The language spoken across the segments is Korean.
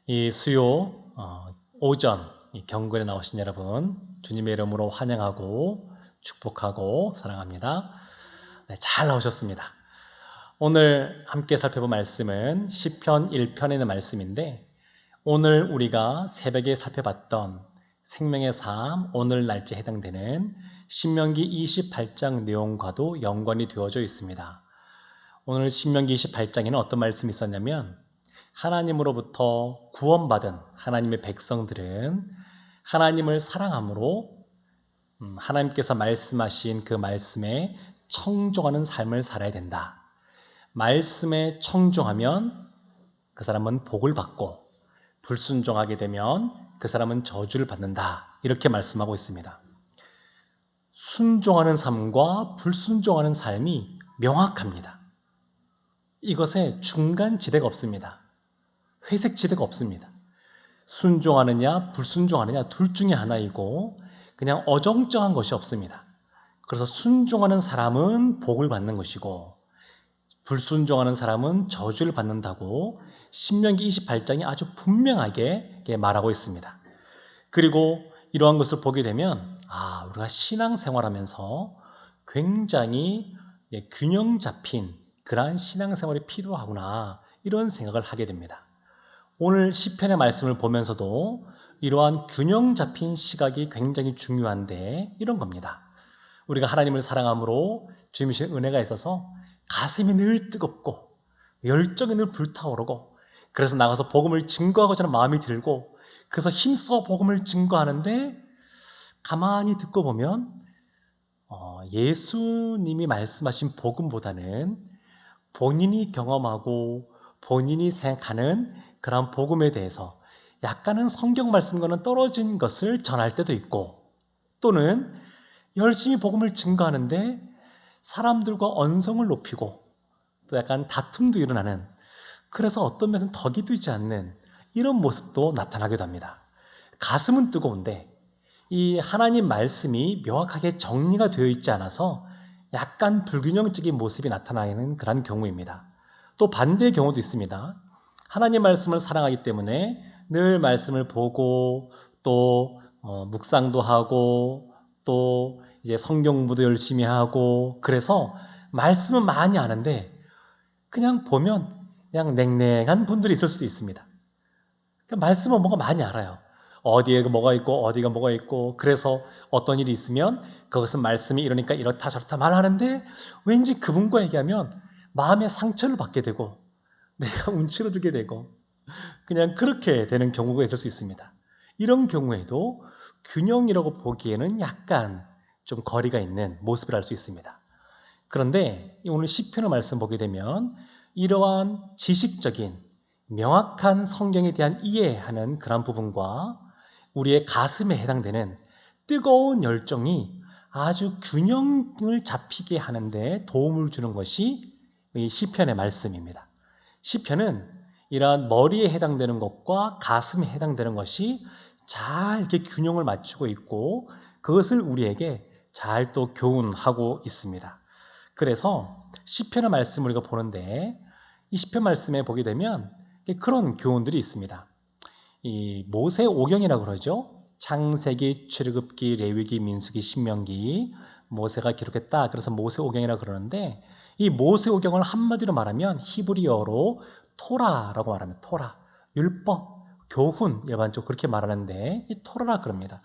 이 수요 오전 이 경건에 나오신 여러분 주님의 이름으로 환영하고 축복하고 사랑합니다. 네, 잘 나오셨습니다. 오늘 함께 살펴볼 말씀은 시편 1편에 있는 말씀인데 오늘 우리가 새벽에 살펴봤던 생명의 삶 오늘 날짜에 해당되는 신명기 28장 내용과도 연관이 되어져 있습니다. 오늘 신명기 28장에는 어떤 말씀이 있었냐면 하나님으로부터 구원받은 하나님의 백성들은 하나님을 사랑함으로 하나님께서 말씀하신 그 말씀에 청종하는 삶을 살아야 된다. 말씀에 청종하면 그 사람은 복을 받고 불순종하게 되면 그 사람은 저주를 받는다. 이렇게 말씀하고 있습니다. 순종하는 삶과 불순종하는 삶이 명확합니다. 이것에 중간 지대가 없습니다. 회색 지대가 없습니다. 순종하느냐 불순종하느냐 둘 중에 하나이고 그냥 어정쩡한 것이 없습니다. 그래서 순종하는 사람은 복을 받는 것이고 불순종하는 사람은 저주를 받는다고 신명기 28장이 아주 분명하게 말하고 있습니다. 그리고 이러한 것을 보게 되면 우리가 신앙생활하면서 굉장히 균형 잡힌 그러한 신앙생활이 필요하구나 이런 생각을 하게 됩니다. 오늘 시편의 말씀을 보면서도 이러한 균형 잡힌 시각이 굉장히 중요한데 이런 겁니다. 우리가 하나님을 사랑함으로 주님이 주신 은혜가 있어서 가슴이 늘 뜨겁고 열정이 늘 불타오르고 그래서 나가서 복음을 증거하고자 하는 마음이 들고 그래서 힘써 복음을 증거하는데 가만히 듣고 보면 예수님이 말씀하신 복음보다는 본인이 경험하고 본인이 생각하는 그런 복음에 대해서 약간은 성경 말씀과는 떨어진 것을 전할 때도 있고 또는 열심히 복음을 증거하는데 사람들과 언성을 높이고 또 약간 다툼도 일어나는 그래서 어떤 면에서는 덕이 되지 않는 이런 모습도 나타나기도 합니다. 가슴은 뜨거운데 이 하나님 말씀이 명확하게 정리가 되어 있지 않아서 약간 불균형적인 모습이 나타나는 그런 경우입니다. 또 반대의 경우도 있습니다. 하나님 말씀을 사랑하기 때문에 늘 말씀을 보고 또 묵상도 하고 또 이제 성경부도 열심히 하고 그래서 말씀은 많이 아는데 그냥 보면 그냥 냉랭한 분들이 있을 수도 있습니다. 그러니까 말씀은 뭔가 많이 알아요. 어디에 뭐가 있고 어디가 뭐가 있고 그래서 어떤 일이 있으면 그것은 말씀이 이러니까 이렇다 저렇다 말하는데 왠지 그분과 얘기하면 마음의 상처를 받게 되고 내가 움츠러들게 되고 그냥 그렇게 되는 경우가 있을 수 있습니다. 이런 경우에도 균형이라고 보기에는 약간 좀 거리가 있는 모습을 알 수 있습니다. 그런데 오늘 시편의 말씀 보게 되면 이러한 지식적인 명확한 성경에 대한 이해하는 그런 부분과 우리의 가슴에 해당되는 뜨거운 열정이 아주 균형을 잡히게 하는데 도움을 주는 것이 이 시편의 말씀입니다. 시편은 이러한 머리에 해당되는 것과 가슴에 해당되는 것이 잘 이렇게 균형을 맞추고 있고 그것을 우리에게 잘 또 교훈하고 있습니다. 그래서 시편의 말씀을 우리가 보는데 이 시편 말씀에 보게 되면 그런 교훈들이 있습니다. 이 모세오경이라고 그러죠. 창세기, 출애굽기, 레위기, 민수기, 신명기 모세가 기록했다. 그래서 모세오경이라고 그러는데 이 모세오경을 한마디로 말하면 히브리어로 토라라고 말합니다. 토라, 율법, 교훈 일반적으로 그렇게 말하는데 이 토라라 그럽니다.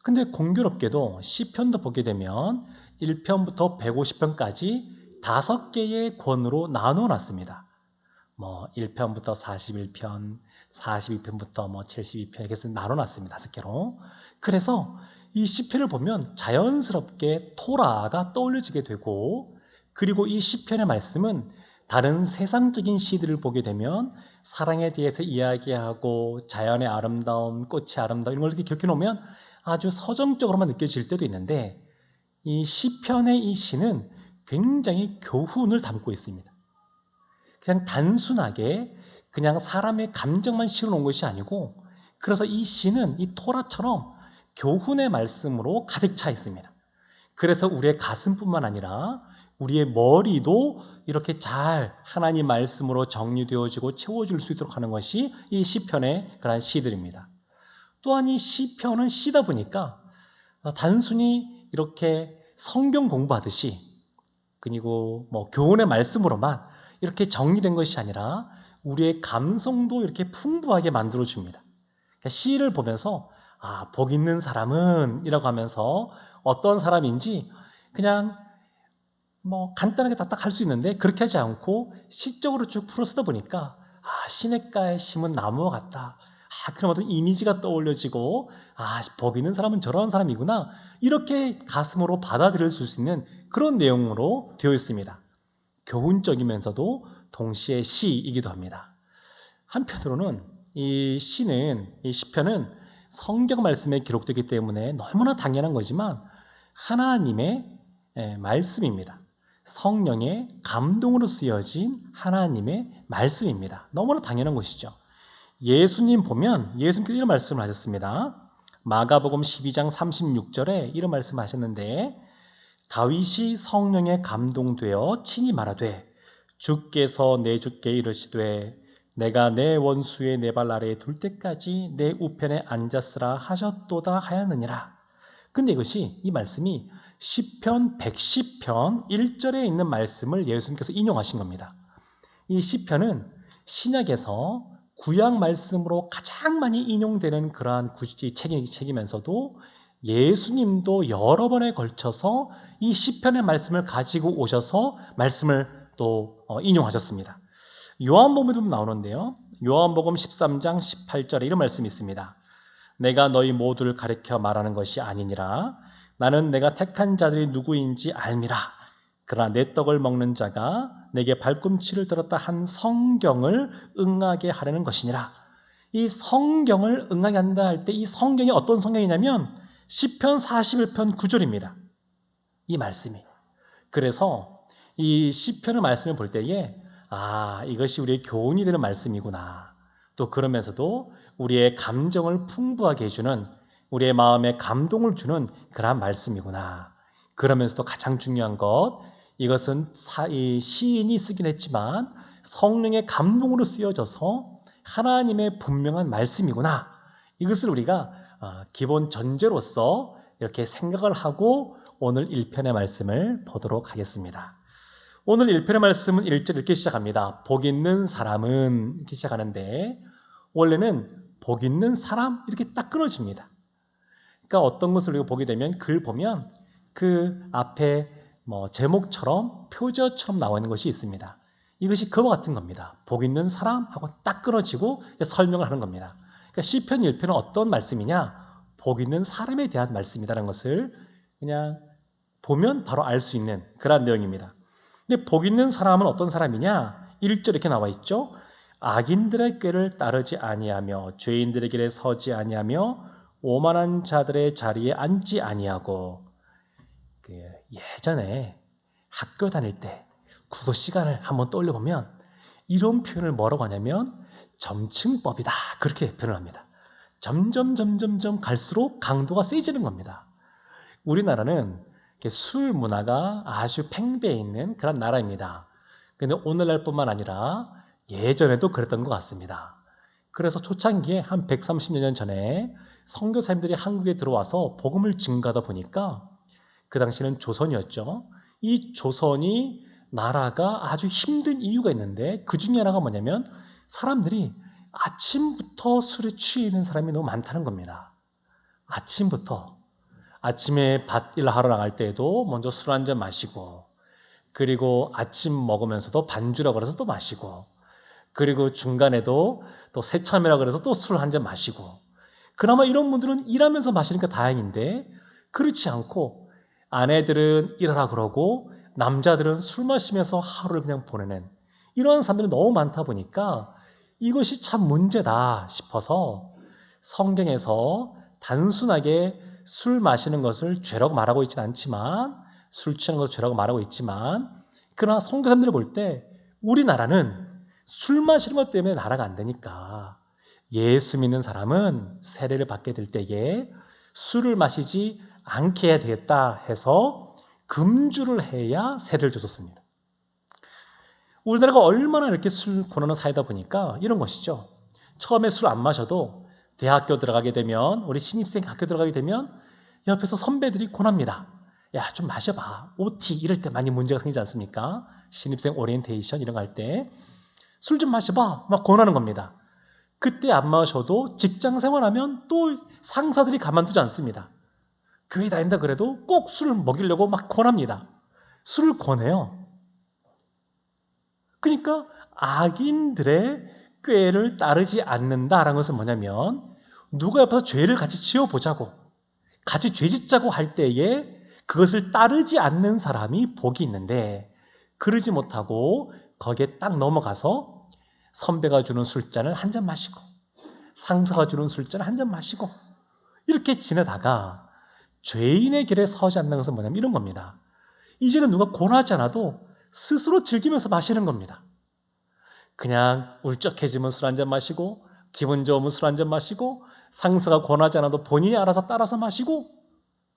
근데 공교롭게도 시편도 보게 되면 1편부터 150편까지 5개의 권으로 나누어 놨습니다. 1편부터 41편, 42편부터 72편 이렇게 해서 나눠놨습니다. 5개로. 그래서 이 시편을 보면 자연스럽게 토라가 떠올려지게 되고 그리고 이 시편의 말씀은 다른 세상적인 시들을 보게 되면 사랑에 대해서 이야기하고 자연의 아름다움, 꽃의 아름다움 이런 걸 이렇게 기록해 놓으면 아주 서정적으로만 느껴질 때도 있는데 이 시편의 이 시는 굉장히 교훈을 담고 있습니다. 그냥 단순하게 그냥 사람의 감정만 실어놓은 것이 아니고 그래서 이 시는 이 토라처럼 교훈의 말씀으로 가득 차 있습니다. 그래서 우리의 가슴뿐만 아니라 우리의 머리도 이렇게 잘 하나님 말씀으로 정리되어지고 채워질 수 있도록 하는 것이 이 시편의 그런 시들입니다. 또한 이 시편은 시다 보니까 단순히 이렇게 성경 공부하듯이 그리고 교훈의 말씀으로만 이렇게 정리된 것이 아니라 우리의 감성도 이렇게 풍부하게 만들어줍니다. 그러니까 시를 보면서 복 있는 사람은 이라고 하면서 어떤 사람인지 그냥 간단하게 딱딱 할 수 있는데 그렇게 하지 않고 시적으로 쭉 풀어 쓰다 보니까 시냇가에 심은 나무와 같다. 그런 어떤 이미지가 떠올려지고 복 있는 사람은 저런 사람이구나. 이렇게 가슴으로 받아들일 수 있는 그런 내용으로 되어 있습니다. 교훈적이면서도 동시에 시이기도 합니다. 한편으로는 이 시편은 성경 말씀에 기록되기 때문에 너무나 당연한 거지만 하나님의 말씀입니다. 성령의 감동으로 쓰여진 하나님의 말씀입니다. 너무나 당연한 것이죠. 예수님 보면 예수님께서 이런 말씀을 하셨습니다. 마가복음 12장 36절에 이런 말씀을 하셨는데 다윗이 성령에 감동되어 친히 말하되 주께서 내 주께 이르시되 내가 내 원수의 내 발 아래에 둘 때까지 내 우편에 앉았으라 하셨도다 하였느니라. 근데 이 말씀이 시편 110편 1절에 있는 말씀을 예수님께서 인용하신 겁니다. 이 시편은 신약에서 구약 말씀으로 가장 많이 인용되는 그러한 책이면서도 예수님도 여러 번에 걸쳐서 이 시편의 말씀을 가지고 오셔서 말씀을 또 인용하셨습니다. 요한복음에도 나오는데요. 요한복음 13장 18절에 이런 말씀이 있습니다. 내가 너희 모두를 가리켜 말하는 것이 아니니라. 나는 내가 택한 자들이 누구인지 알미라. 그러나 내 떡을 먹는 자가 내게 발꿈치를 들었다 한 성경을 응하게 하려는 것이니라. 이 성경을 응하게 한다 할 때 이 성경이 어떤 성경이냐면 시편 41편 9절입니다. 이 말씀이. 그래서 이 시편의 말씀을 볼 때에 이것이 우리의 교훈이 되는 말씀이구나. 또 그러면서도 우리의 감정을 풍부하게 해주는 우리의 마음에 감동을 주는 그러한 말씀이구나. 그러면서도 가장 중요한 것 이것은 이 시인이 쓰긴 했지만 성령의 감동으로 쓰여져서 하나님의 분명한 말씀이구나. 이것을 우리가 기본 전제로서 이렇게 생각을 하고 오늘 1편의 말씀을 보도록 하겠습니다. 오늘 1편의 말씀은 1절 이렇게 시작합니다. 복 있는 사람은 이렇게 시작하는데 원래는 복 있는 사람 이렇게 딱 끊어집니다. 그러니까 어떤 것을 우리가 보게 되면 글 보면 그 앞에 제목처럼 표저처럼 나와 있는 것이 있습니다. 이것이 그와 같은 겁니다. 복 있는 사람하고 딱 끊어지고 설명을 하는 겁니다. 그러니까 시편 1편은 어떤 말씀이냐? 복 있는 사람에 대한 말씀이라는 것을 그냥 보면 바로 알 수 있는 그런 내용입니다. 근데 복 있는 사람은 어떤 사람이냐? 1절 이렇게 나와 있죠. 악인들의 꾀를 따르지 아니하며 죄인들의 길에 서지 아니하며 오만한 자들의 자리에 앉지 아니하고. 예전에 학교 다닐 때 국어 시간을 한번 떠올려보면 이런 표현을 뭐라고 하냐면 점층법이다 그렇게 표현을 합니다. 점점 갈수록 강도가 세지는 겁니다. 우리나라는 술 문화가 아주 팽배해 있는 그런 나라입니다. 그런데 오늘날뿐만 아니라 예전에도 그랬던 것 같습니다. 그래서 초창기에 한 130여 년 전에 선교사님들이 한국에 들어와서 복음을 증거하다 보니까 그 당시는 조선이었죠. 이 조선이 나라가 아주 힘든 이유가 있는데 그 중에 하나가 뭐냐면 사람들이 아침부터 술에 취해 있는 사람이 너무 많다는 겁니다. 아침에 밭일 하러 나갈 때에도 먼저 술 한 잔 마시고 그리고 아침 먹으면서도 반주라 그래서 또 마시고 그리고 중간에도 또 새참이라 그래서 또 술 한 잔 마시고 그나마 이런 분들은 일하면서 마시니까 다행인데 그렇지 않고 아내들은 일하라 그러고 남자들은 술 마시면서 하루를 그냥 보내는 이러한 사람들이 너무 많다 보니까 이것이 참 문제다 싶어서 성경에서 단순하게 술 마시는 것을 죄라고 말하고 있지는 않지만 술 취하는 것을 죄라고 말하고 있지만 그러나 선교사님들을 볼 때 우리나라는 술 마시는 것 때문에 나라가 안 되니까 예수 믿는 사람은 세례를 받게 될 때에 술을 마시지 않게 해야 되겠다 해서 금주를 해야 세를 줘줬습니다. 우리나라가 얼마나 이렇게 술 권하는 사회다 보니까 이런 것이죠. 처음에 술 안 마셔도 대학교 들어가게 되면, 우리 신입생 학교 들어가게 되면 옆에서 선배들이 권합니다. 야, 좀 마셔봐. OT 이럴 때 많이 문제가 생기지 않습니까? 신입생 오리엔테이션 이런 거 할 때 술 좀 마셔봐 막 권하는 겁니다. 그때 안 마셔도 직장 생활하면 또 상사들이 가만두지 않습니다. 교회 다닌다 그래도 꼭 술을 먹이려고 막 권합니다. 술을 권해요. 그러니까 악인들의 꾀를 따르지 않는다라는 것은 뭐냐면, 누가 옆에서 죄를 같이 지어보자고, 같이 죄 짓자고 할 때에 그것을 따르지 않는 사람이 복이 있는데, 그러지 못하고 거기에 딱 넘어가서 선배가 주는 술잔을 한 잔 마시고 상사가 주는 술잔을 한 잔 마시고 이렇게 지내다가 죄인의 길에 서지 않는 것은 뭐냐면 이런 겁니다. 이제는 누가 권하지 않아도 스스로 즐기면서 마시는 겁니다. 그냥 울적해지면 술 한 잔 마시고, 기분 좋으면 술 한 잔 마시고, 상사가 권하지 않아도 본인이 알아서 따라서 마시고,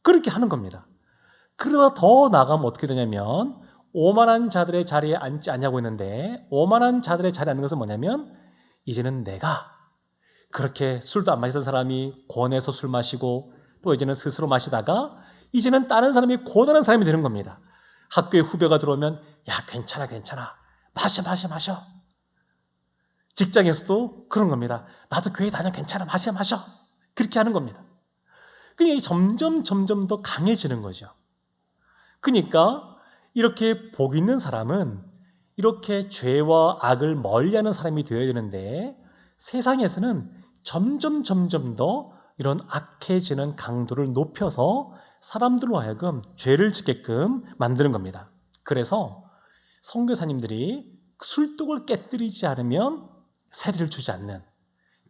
그렇게 하는 겁니다. 그러다 더 나가면 어떻게 되냐면, 오만한 자들의 자리에 앉지 않냐고 했는데, 오만한 자들의 자리에 앉는 것은 뭐냐면, 이제는 내가 그렇게 술도 안 마시던 사람이 권해서 술 마시고, 또 이제는 스스로 마시다가 이제는 다른 사람이 권하는 사람이 되는 겁니다. 학교에 후배가 들어오면 야, 괜찮아 마셔. 직장에서도 그런 겁니다. 나도 교회 다녀, 괜찮아, 마셔. 그렇게 하는 겁니다. 그러니까 점점 더 강해지는 거죠. 그러니까 이렇게 복 있는 사람은 이렇게 죄와 악을 멀리하는 사람이 되어야 되는데, 세상에서는 점점 더 이런 악해지는 강도를 높여서 사람들로 하여금 죄를 짓게끔 만드는 겁니다. 그래서 선교사님들이 술독을 깨뜨리지 않으면 세례를 주지 않는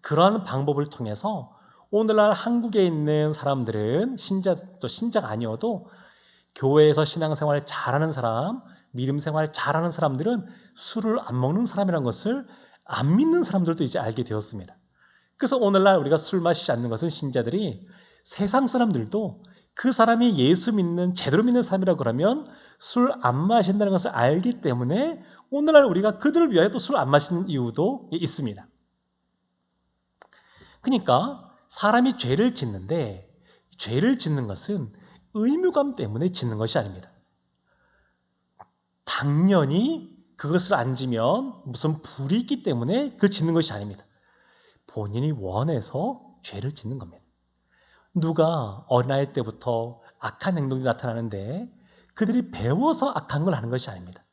그러한 방법을 통해서 오늘날 한국에 있는 사람들은 신자가 아니어도 교회에서 신앙생활을 잘하는 사람, 믿음생활을 잘하는 사람들은 술을 안 먹는 사람이라는 것을 안 믿는 사람들도 이제 알게 되었습니다. 그래서 오늘날 우리가 술 마시지 않는 것은 신자들이 세상 사람들도 그 사람이 예수 믿는, 제대로 믿는 사람이라고 그러면 술 안 마신다는 것을 알기 때문에 오늘날 우리가 그들을 위하여 또 술 안 마시는 이유도 있습니다. 그러니까 사람이 죄를 짓는데, 죄를 짓는 것은 의무감 때문에 짓는 것이 아닙니다. 당연히 그것을 안 지면 무슨 불이 있기 때문에 그 짓는 것이 아닙니다. 본인이 원해서 죄를 짓는 겁니다. 누가 어린아이 때부터 악한 행동이 나타나는데 그들이 배워서 악한 걸 하는 것이 아닙니다.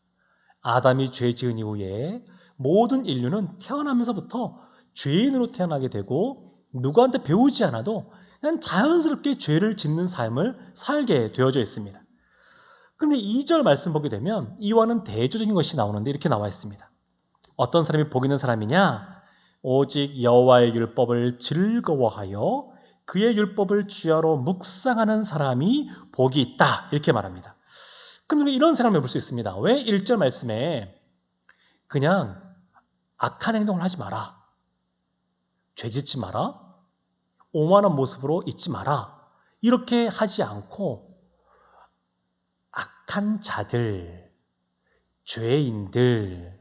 아담이 죄 지은 이후에 모든 인류는 태어나면서부터 죄인으로 태어나게 되고, 누구한테 배우지 않아도 그냥 자연스럽게 죄를 짓는 삶을 살게 되어져 있습니다. 그런데 2절 말씀 보게 되면 이와는 대조적인 것이 나오는데 이렇게 나와 있습니다. 어떤 사람이 복 있는 사람이냐? 오직 여호와의 율법을 즐거워하여 그의 율법을 주야로 묵상하는 사람이 복이 있다, 이렇게 말합니다. 그럼 우리 이런 생각을 해볼 수 있습니다. 왜 1절 말씀에 그냥 악한 행동을 하지 마라, 죄 짓지 마라, 오만한 모습으로 있지 마라, 이렇게 하지 않고 악한 자들, 죄인들,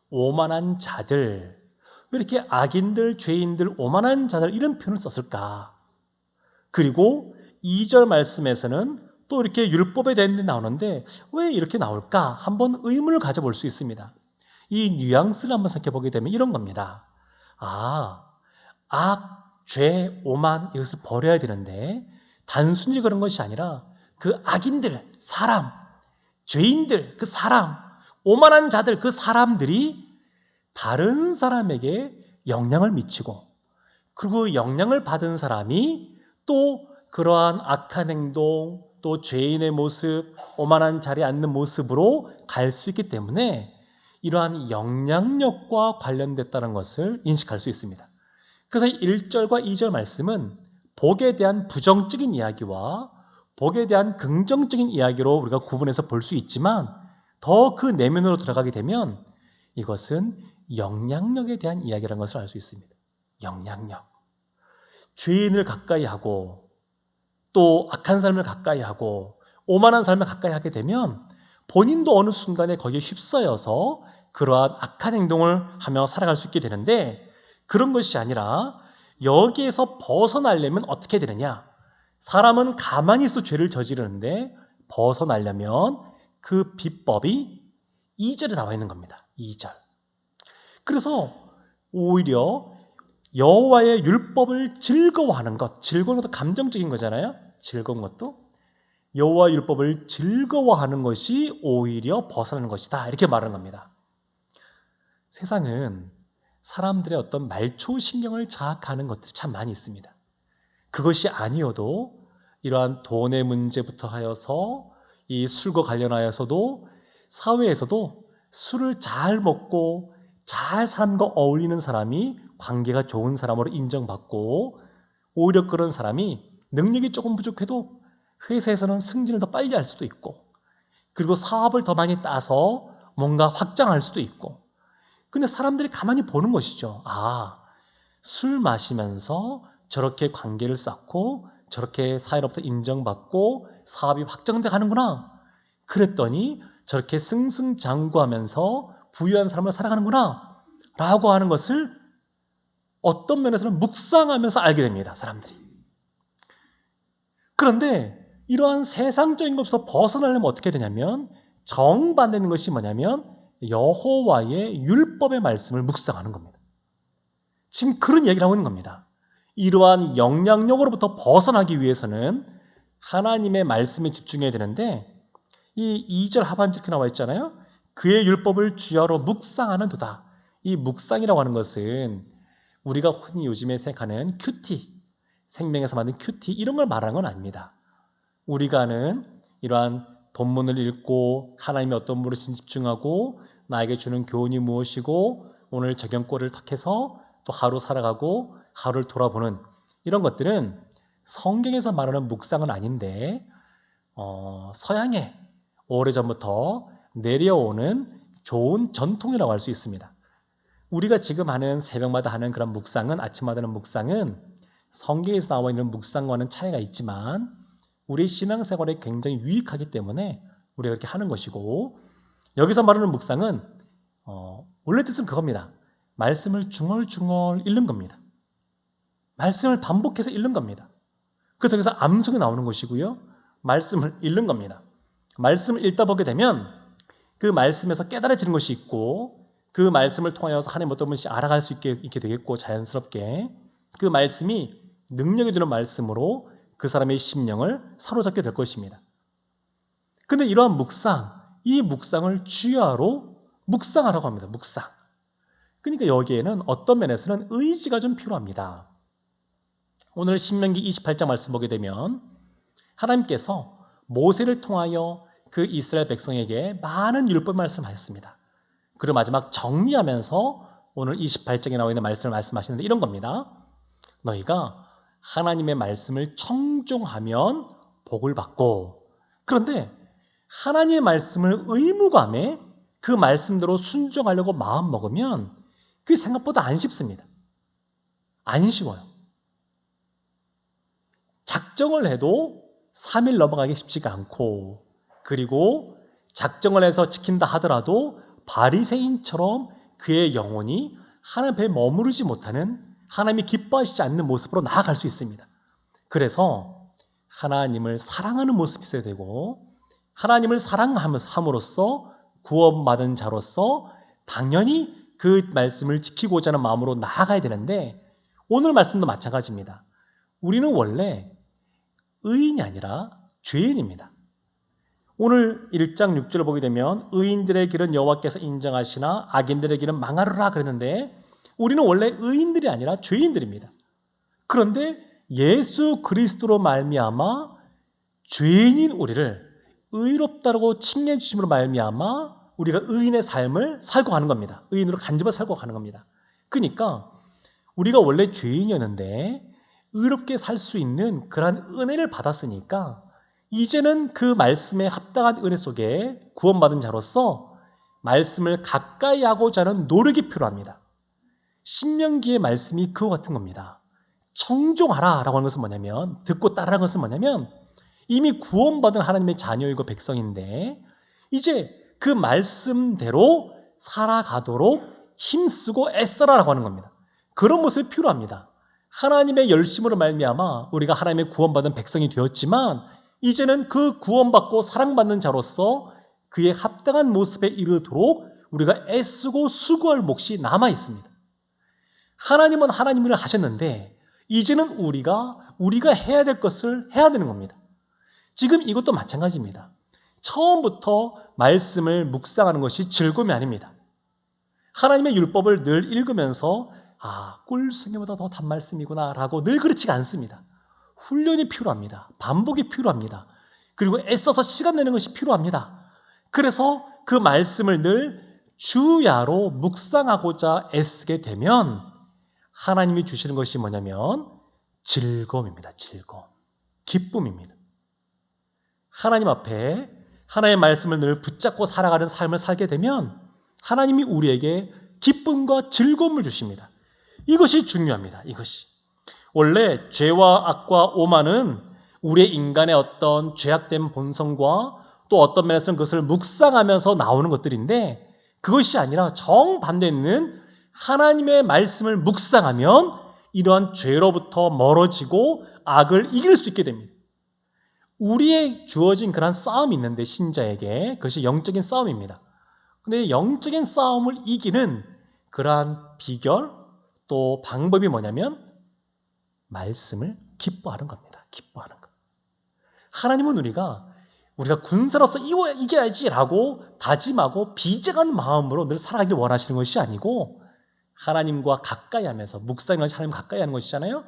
오만한 자들, 왜 이렇게 악인들, 죄인들, 오만한 자들 이런 표현을 썼을까? 그리고 2절 말씀에서는 또 이렇게 율법에 대한 데 나오는데 왜 이렇게 나올까? 한번 의문을 가져볼 수 있습니다. 이 뉘앙스를 한번 생각해보게 되면 이런 겁니다. 악, 죄, 오만 이것을 버려야 되는데 단순히 그런 것이 아니라 그 악인들, 사람, 죄인들, 그 사람, 오만한 자들, 그 사람들이 다른 사람에게 영향을 미치고, 그리고 영향을 받은 사람이 또 그러한 악한 행동, 또 죄인의 모습, 오만한 자리에 앉는 모습으로 갈 수 있기 때문에 이러한 영향력과 관련됐다는 것을 인식할 수 있습니다. 그래서 1절과 2절 말씀은 복에 대한 부정적인 이야기와 복에 대한 긍정적인 이야기로 우리가 구분해서 볼 수 있지만, 더 그 내면으로 들어가게 되면 이것은 영향력에 대한 이야기라는 것을 알 수 있습니다. 영향력. 죄인을 가까이 하고 또 악한 사람을 가까이 하고 오만한 삶을 가까이 하게 되면 본인도 어느 순간에 거기에 휩싸여서 그러한 악한 행동을 하며 살아갈 수 있게 되는데, 그런 것이 아니라 여기에서 벗어나려면 어떻게 되느냐? 사람은 가만히 있어 죄를 저지르는데 벗어나려면 그 비법이 2절에 나와 있는 겁니다. 2절. 그래서 오히려 여호와의 율법을 즐거워하는 것, 즐거운 것도 감정적인 거잖아요. 즐거운 것도 여호와 율법을 즐거워하는 것이 오히려 벗어나는 것이다, 이렇게 말하는 겁니다. 세상은 사람들의 어떤 말초신경을 자극하는 것들이 참 많이 있습니다. 그것이 아니어도 이러한 돈의 문제부터 하여서 이 술과 관련하여서도 사회에서도 술을 잘 먹고 잘 사람과 어울리는 사람이 관계가 좋은 사람으로 인정받고, 오히려 그런 사람이 능력이 조금 부족해도 회사에서는 승진을 더 빨리 할 수도 있고, 그리고 사업을 더 많이 따서 뭔가 확장할 수도 있고. 근데 사람들이 가만히 보는 것이죠. 아, 술 마시면서 저렇게 관계를 쌓고 저렇게 사회로부터 인정받고 사업이 확장돼 가는구나. 그랬더니 저렇게 승승장구하면서 부유한 삶을 살아가는구나 라고 하는 것을 어떤 면에서는 묵상하면서 알게 됩니다, 사람들이. 그런데 이러한 세상적인 것에서 벗어나려면 어떻게 되냐면, 정반대되는 것이 뭐냐면 여호와의 율법의 말씀을 묵상하는 겁니다. 지금 그런 얘기를 하고 있는 겁니다. 이러한 영향력으로부터 벗어나기 위해서는 하나님의 말씀에 집중해야 되는데, 이 2절 하반절 이렇게 나와 있잖아요. 그의 율법을 주야로 묵상하는 도다. 이 묵상이라고 하는 것은 우리가 흔히 요즘에 생각하는 큐티, 생명에서 만든 큐티, 이런 걸 말하는 건 아닙니다. 우리가 아는 이러한 본문을 읽고 하나님의 어떤 무엇인지 집중하고 나에게 주는 교훈이 무엇이고 오늘 적용꼴을 탁해서 또 하루 살아가고 하루를 돌아보는 이런 것들은 성경에서 말하는 묵상은 아닌데, 서양에 오래전부터 내려오는 좋은 전통이라고 할 수 있습니다. 우리가 지금 하는 새벽마다 하는 그런 묵상은, 아침마다 하는 묵상은 성경에서 나와 있는 묵상과는 차이가 있지만 우리 신앙생활에 굉장히 유익하기 때문에 우리가 그렇게 하는 것이고, 여기서 말하는 묵상은 원래 뜻은 그겁니다. 말씀을 중얼중얼 읽는 겁니다. 말씀을 반복해서 읽는 겁니다. 그래서 여기서 암송이 나오는 것이고요, 말씀을 읽는 겁니다. 말씀을 읽다 보게 되면 그 말씀에서 깨달아지는 것이 있고, 그 말씀을 통하여서 하나님 어떤 분씩 알아갈 수 있게 되겠고, 자연스럽게 그 말씀이 능력이 되는 말씀으로 그 사람의 심령을 사로잡게 될 것입니다. 그런데 이러한 묵상, 이 묵상을 주야로 묵상하라고 합니다. 묵상. 그러니까 여기에는 어떤 면에서는 의지가 좀 필요합니다. 오늘 신명기 28장 말씀 보게 되면 하나님께서 모세를 통하여 그 이스라엘 백성에게 많은 율법 말씀하셨습니다. 그리고 마지막 정리하면서 오늘 28장에 나와 있는 말씀을 말씀하시는데 이런 겁니다. 너희가 하나님의 말씀을 청종하면 복을 받고, 그런데 하나님의 말씀을 의무감에 그 말씀대로 순종하려고 마음 먹으면 그게 생각보다 안 쉽습니다. 안 쉬워요. 작정을 해도 3일 넘어가기 쉽지가 않고, 그리고 작정을 해서 지킨다 하더라도 바리새인처럼 그의 영혼이 하나님 앞에 머무르지 못하는, 하나님이 기뻐하시지 않는 모습으로 나아갈 수 있습니다. 그래서 하나님을 사랑하는 모습이 있어야 되고, 하나님을 사랑함으로써 구원받은 자로서 당연히 그 말씀을 지키고자 하는 마음으로 나아가야 되는데, 오늘 말씀도 마찬가지입니다. 우리는 원래 의인이 아니라 죄인입니다. 오늘 1장 6절을 보게 되면 의인들의 길은 여호와께서 인정하시나 악인들의 길은 망하리라 그랬는데, 우리는 원래 의인들이 아니라 죄인들입니다. 그런데 예수 그리스도로 말미암아 죄인인 우리를 의롭다고 칭해 주심으로 말미암아 우리가 의인의 삶을 살고 가는 겁니다. 의인으로 간접을 살고 가는 겁니다. 그러니까 우리가 원래 죄인이었는데 의롭게 살 수 있는 그러한 은혜를 받았으니까 이제는 그 말씀에 합당한 은혜 속에 구원받은 자로서 말씀을 가까이 하고자 하는 노력이 필요합니다. 신명기의 말씀이 그와 같은 겁니다. 청종하라 라고 하는 것은 뭐냐면, 듣고 따르라는 것은 뭐냐면, 이미 구원받은 하나님의 자녀이고 백성인데 이제 그 말씀대로 살아가도록 힘쓰고 애써라라고 하는 겁니다. 그런 모습이 필요합니다. 하나님의 열심으로 말미암아 우리가 하나님의 구원받은 백성이 되었지만 이제는 그 구원받고 사랑받는 자로서 그의 합당한 모습에 이르도록 우리가 애쓰고 수고할 몫이 남아 있습니다. 하나님은 하나님 일을 하셨는데 이제는 우리가 해야 될 것을 해야 되는 겁니다. 지금 이것도 마찬가지입니다. 처음부터 말씀을 묵상하는 것이 즐거움이 아닙니다. 하나님의 율법을 늘 읽으면서 꿀송이보다 더 단 말씀이구나 라고 늘 그렇지가 않습니다. 훈련이 필요합니다. 반복이 필요합니다. 그리고 애써서 시간 내는 것이 필요합니다. 그래서 그 말씀을 늘 주야로 묵상하고자 애쓰게 되면 하나님이 주시는 것이 뭐냐면 즐거움입니다. 즐거움. 기쁨입니다. 하나님 앞에 하나님의 말씀을 늘 붙잡고 살아가는 삶을 살게 되면 하나님이 우리에게 기쁨과 즐거움을 주십니다. 이것이 중요합니다. 이것이. 원래 죄와 악과 오만은 우리의 인간의 어떤 죄악된 본성과 또 어떤 면에서는 그것을 묵상하면서 나오는 것들인데 그것이 아니라 정반대에 있는 하나님의 말씀을 묵상하면 이러한 죄로부터 멀어지고 악을 이길 수 있게 됩니다. 우리의 주어진 그런 싸움이 있는데 신자에게 그것이 영적인 싸움입니다. 근데 영적인 싸움을 이기는 그러한 비결 또 방법이 뭐냐면 말씀을 기뻐하는 겁니다. 기뻐하는 것. 하나님은 우리가 군사로서 이겨야지라고 다짐하고 비장한 마음으로 늘 살아가길 원하시는 것이 아니고 하나님과 가까이 하면서 묵상하는 것이 하나님 가까이 하는 것이잖아요.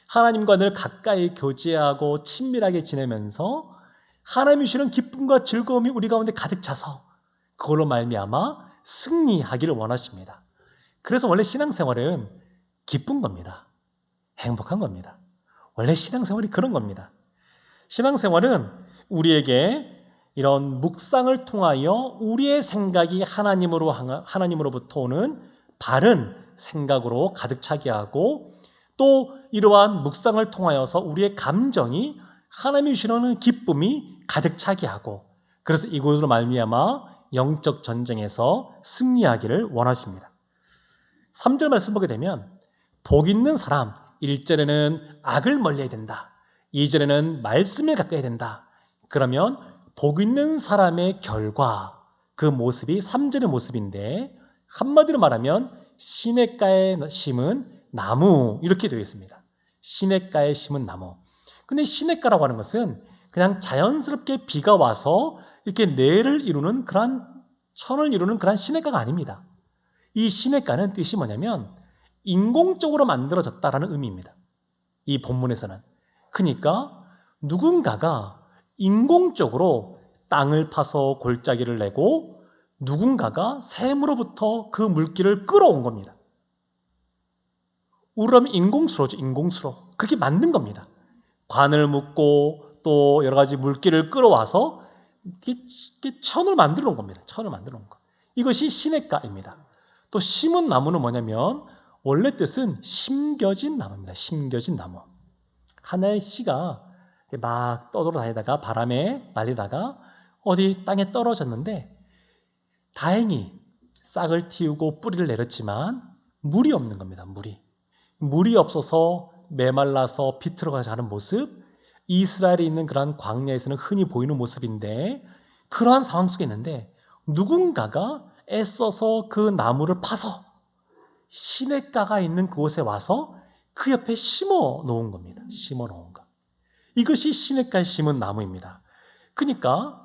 하나님과 늘 가까이 교제하고 친밀하게 지내면서 하나님이 주시는 기쁨과 즐거움이 우리 가운데 가득 차서 그걸로 말미암아 승리하기를 원하십니다. 그래서 원래 신앙생활은 기쁜 겁니다. 행복한 겁니다. 원래 신앙생활이 그런 겁니다. 신앙생활은 우리에게 이런 묵상을 통하여 우리의 생각이 하나님으로부터 오는 바른 생각으로 가득 차게 하고 또 이러한 묵상을 통하여서 우리의 감정이 하나님이 주시는 기쁨이 가득 차게 하고 그래서 이것으로 말미암아 영적 전쟁에서 승리하기를 원하십니다. 3절 말씀 보게 되면 복 있는 사람 1절에는 악을 멀리해야 된다. 2절에는 말씀을 가까이 된다. 그러면 복 있는 사람의 결과 그 모습이 3절의 모습인데 한마디로 말하면 시냇가에 심은 나무 이렇게 되어 있습니다. 시냇가에 심은 나무. 근데 시냇가라고 하는 것은 그냥 자연스럽게 비가 와서 이렇게 내를 이루는 천을 이루는 그런 시냇가가 아닙니다. 이 시냇가는 뜻이 뭐냐면 인공적으로 만들어졌다라는 의미입니다. 이 본문에서는. 그러니까 누군가가 인공적으로 땅을 파서 골짜기를 내고 누군가가 샘으로부터 그 물기를 끌어온 겁니다. 우리라면 인공수로죠. 인공수로. 그렇게 만든 겁니다. 관을 묶고 또 여러 가지 물기를 끌어와서 이렇게 천을 만들어 놓은 겁니다. 천을 만들어 놓은 것. 이것이 시냇가입니다. 또 심은 나무는 뭐냐면 원래 뜻은 심겨진 나무입니다. 심겨진 나무. 하나의 씨가 막 떠돌아다니다가 바람에 날리다가 어디 땅에 떨어졌는데 다행히 싹을 틔우고 뿌리를 내렸지만 물이 없는 겁니다. 물이 없어서 메말라서 비틀어가지 않은 모습, 이스라엘에 있는 그러한 광야에서는 흔히 보이는 모습인데 그러한 상황 속에 있는데 누군가가 애써서 그 나무를 파서 시냇가가 있는 그곳에 와서 그 옆에 심어 놓은 겁니다. 심어 놓은 것. 이것이 시냇가에 심은 나무입니다. 그러니까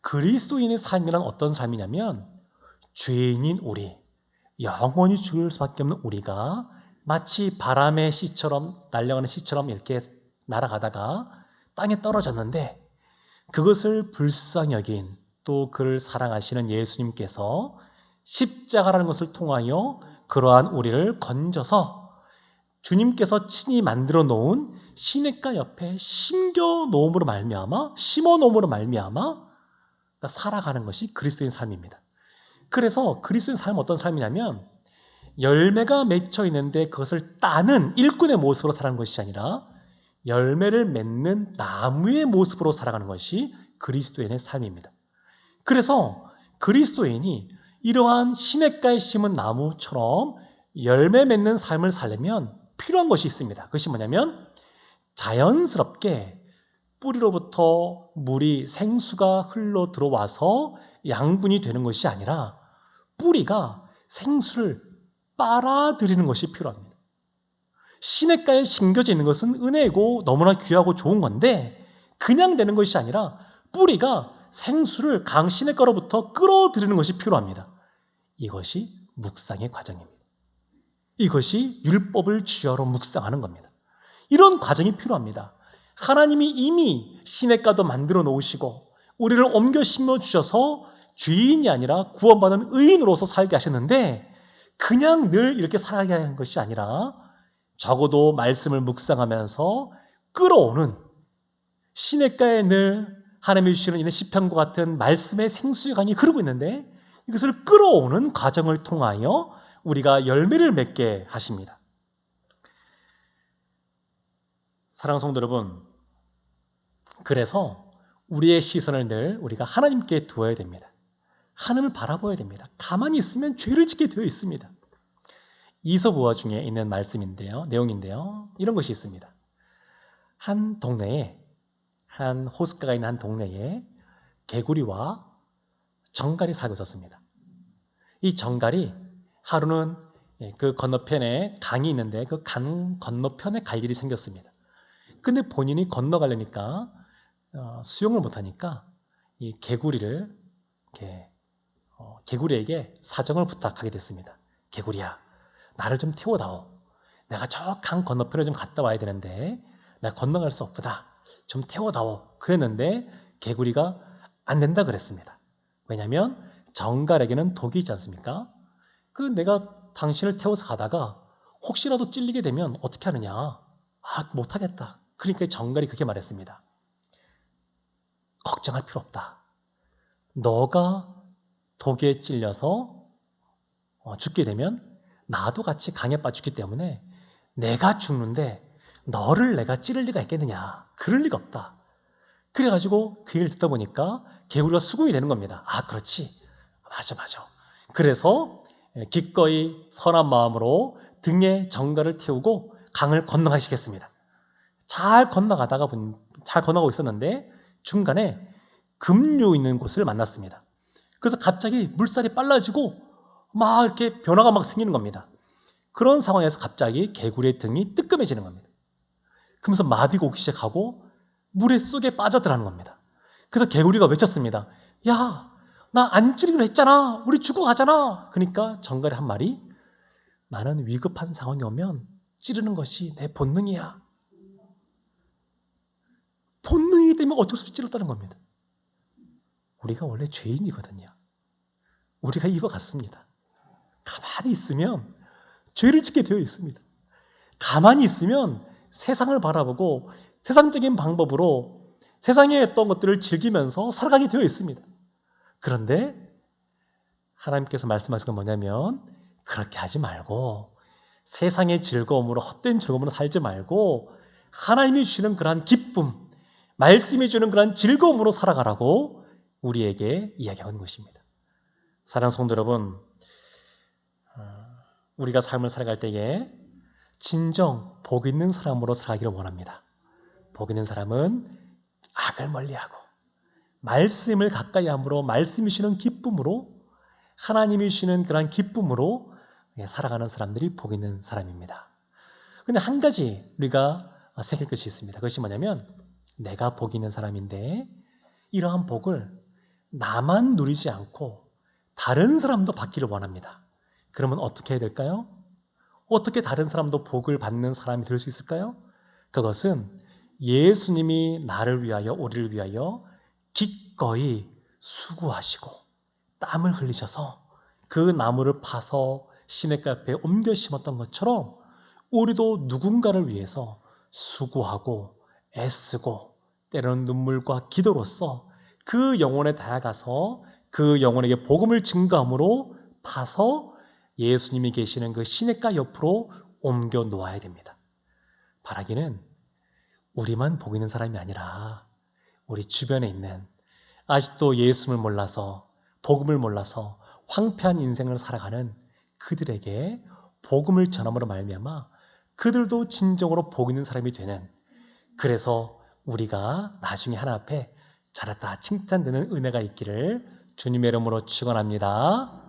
그리스도인의 삶이란 어떤 삶이냐면 죄인인 우리, 영원히 죽을 수밖에 없는 우리가 마치 바람의 씨처럼 날려가는 씨처럼 이렇게 날아가다가 땅에 떨어졌는데 그것을 불쌍히 여긴 또 그를 사랑하시는 예수님께서 십자가라는 것을 통하여 그러한 우리를 건져서 주님께서 친히 만들어 놓은 시냇가 옆에 심어 놓음으로 말미암아 살아가는 것이 그리스도인 삶입니다. 그래서 그리스도인 삶은 어떤 삶이냐면 열매가 맺혀 있는데 그것을 따는 일꾼의 모습으로 살아가는 것이 아니라 열매를 맺는 나무의 모습으로 살아가는 것이 그리스도인의 삶입니다. 그래서 그리스도인이 이러한 시냇가에 심은 나무처럼 열매 맺는 삶을 살려면 필요한 것이 있습니다. 그것이 뭐냐면 자연스럽게 뿌리로부터 물이 생수가 흘러 들어와서 양분이 되는 것이 아니라 뿌리가 생수를 빨아들이는 것이 필요합니다. 시냇가에 심겨져 있는 것은 은혜고 너무나 귀하고 좋은 건데 그냥 되는 것이 아니라 뿌리가 생수를 강 시냇가로부터 끌어들이는 것이 필요합니다. 이것이 묵상의 과정입니다. 이것이 율법을 주야로 묵상하는 겁니다. 이런 과정이 필요합니다. 하나님이 이미 시냇가도 만들어 놓으시고 우리를 옮겨 심어주셔서 죄인이 아니라 구원받은 의인으로서 살게 하셨는데 그냥 늘 이렇게 살아가게 하는 것이 아니라 적어도 말씀을 묵상하면서 끌어오는 시냇가에 늘 하나님이 주시는 이런 시편과 같은 말씀의 생수의 강이 흐르고 있는데 이것을 끌어오는 과정을 통하여 우리가 열매를 맺게 하십니다. 사랑하는 성도 여러분, 그래서 우리의 시선을 늘 우리가 하나님께 두어야 됩니다. 하나님을 바라봐야 됩니다. 가만히 있으면 죄를 짓게 되어 있습니다. 이서부화 중에 있는 말씀인데요, 내용인데요, 이런 것이 있습니다. 한 동네에, 한 호숫가가 있는 한 동네에 개구리와 정갈이 살고 있었습니다. 이 정갈이 하루는 그 건너편에 강이 있는데 그 강 건너편에 갈 일이 생겼습니다. 근데 본인이 건너가려니까 수영을 못하니까 이 개구리를 개구리에게 사정을 부탁하게 됐습니다. 개구리야, 나를 좀 태워다오. 내가 저 강 건너편에 좀 갔다 와야 되는데 내가 건너갈 수 없다. 좀 태워다오. 그랬는데 개구리가 안 된다 그랬습니다. 왜냐하면 정갈에게는 독이 있지 않습니까? 내가 당신을 태워서 가다가 혹시라도 찔리게 되면 어떻게 하느냐? 못하겠다. 그러니까 정갈이 그렇게 말했습니다. 걱정할 필요 없다. 너가 독에 찔려서 죽게 되면 나도 같이 강에 빠지기 때문에 내가 죽는데 너를 내가 찌를 리가 있겠느냐? 그럴 리가 없다. 그래가지고 그 얘기를 듣다 보니까 개구리가 수긍이 되는 겁니다. 그렇지. 맞아. 그래서 기꺼이 선한 마음으로 등에 정갈을 태우고 강을 건너가기 시작했습니다. 잘 건너가고 있었는데 중간에 급류 있는 곳을 만났습니다. 그래서 갑자기 물살이 빨라지고 막 이렇게 변화가 막 생기는 겁니다. 그런 상황에서 갑자기 개구리의 등이 뜨끔해지는 겁니다. 그러면서 마비가 오기 시작하고 물에 속에 빠져들어가는 겁니다. 그래서 개구리가 외쳤습니다. 야, 나 안 찌르기로 했잖아. 우리 죽어가잖아. 그러니까 정갈이 한 말이 나는 위급한 상황이 오면 찌르는 것이 내 본능이야. 본능이기 때문에 어쩔 수 없이 찔렀다는 겁니다. 우리가 원래 죄인이거든요. 우리가 이와 같습니다. 가만히 있으면 죄를 짓게 되어 있습니다. 가만히 있으면 세상을 바라보고 세상적인 방법으로 세상에 했던 것들을 즐기면서 살아가게 되어 있습니다. 그런데 하나님께서 말씀하시는 건 뭐냐면 그렇게 하지 말고 세상의 즐거움으로 헛된 즐거움으로 살지 말고 하나님이 주시는 그러한 기쁨, 말씀이 주는 그러한 즐거움으로 살아가라고 우리에게 이야기하는 것입니다. 사랑하는 성도 여러분, 우리가 삶을 살아갈 때에 진정 복 있는 사람으로 살아가기를 원합니다. 복 있는 사람은 악을 멀리하고 말씀을 가까이 함으로 말씀이 주시는 기쁨으로 하나님이 주시는 그런 기쁨으로 살아가는 사람들이 복 있는 사람입니다. 그런데 한 가지 우리가 새길 것이 있습니다. 그것이 뭐냐면 내가 복 있는 사람인데 이러한 복을 나만 누리지 않고 다른 사람도 받기를 원합니다. 그러면 어떻게 해야 될까요? 어떻게 다른 사람도 복을 받는 사람이 될 수 있을까요? 그것은 예수님이 나를 위하여 우리를 위하여 기꺼이 수고하시고 땀을 흘리셔서 그 나무를 파서 시냇가 옆에 옮겨 심었던 것처럼 우리도 누군가를 위해서 수고하고 애쓰고 때로는 눈물과 기도로써 그 영혼에 다가가서 그 영혼에게 복음을 증거함으로 파서 예수님이 계시는 그 시냇가 옆으로 옮겨 놓아야 됩니다. 바라기는 우리만 복 있는 사람이 아니라 우리 주변에 있는 아직도 예수를 몰라서 복음을 몰라서 황폐한 인생을 살아가는 그들에게 복음을 전함으로 말미암아 그들도 진정으로 복 있는 사람이 되는, 그래서 우리가 나중에 하나님 앞에 잘했다 칭찬되는 은혜가 있기를 주님의 이름으로 축원합니다.